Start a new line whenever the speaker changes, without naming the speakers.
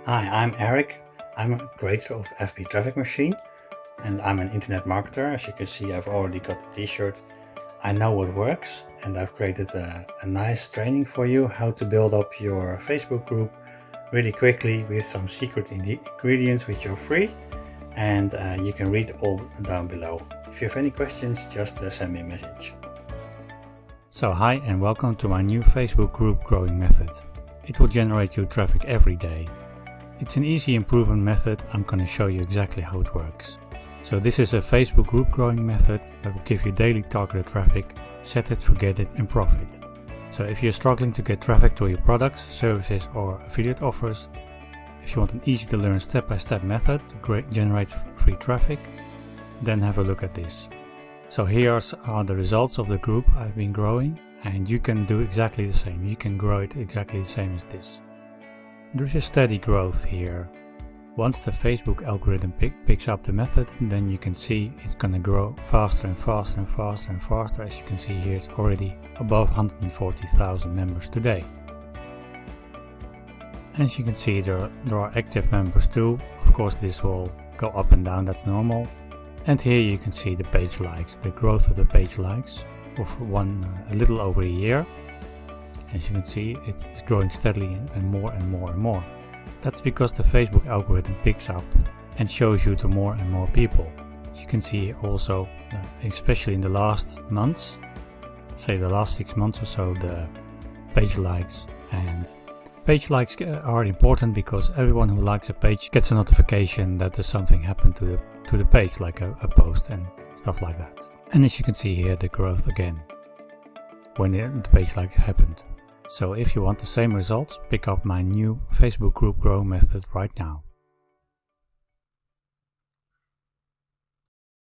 Hi, I'm Eric. I'm a creator of FB Traffic Machine and I'm an internet marketer. As you can see, I've already got the t-shirt. I know what works and I've created a nice training for you how to build up your Facebook group really quickly with some secret ingredients which are free, and you can read all down below. If you have any questions, just send me a message.
So hi and welcome to my new Facebook group growing method. It will generate you traffic every day. It's an easy and proven method. I'm going to show you exactly how it works. So this is a Facebook group growing method that will give you daily targeted traffic, set it, forget it and profit. So if you're struggling to get traffic to your products, services or affiliate offers, if you want an easy to learn step-by-step method to generate free traffic, then have a look at this. So here are the results of the group I've been growing, and you can do exactly the same. You can grow it exactly the same as this. There is a steady growth here. Once the Facebook algorithm picks up the method, then you can see it's going to grow faster and faster and faster and faster. As you can see here, it's already above 140,000 members today. As you can see, there are active members too. Of course, this will go up and down, that's normal. And here you can see the page likes, the growth of the page likes of a little over a year. As you can see, it's growing steadily and more and more and more. That's because the Facebook algorithm picks up and shows you to more and more people. As you can see also, especially in the last months, say the last 6 months or so, the page likes are important because everyone who likes a page gets a notification that there's something happened to the page, like a post and stuff like that. And as you can see here, the growth again when the page like happened. So if you want the same results, pick up my new Facebook group grow method right now.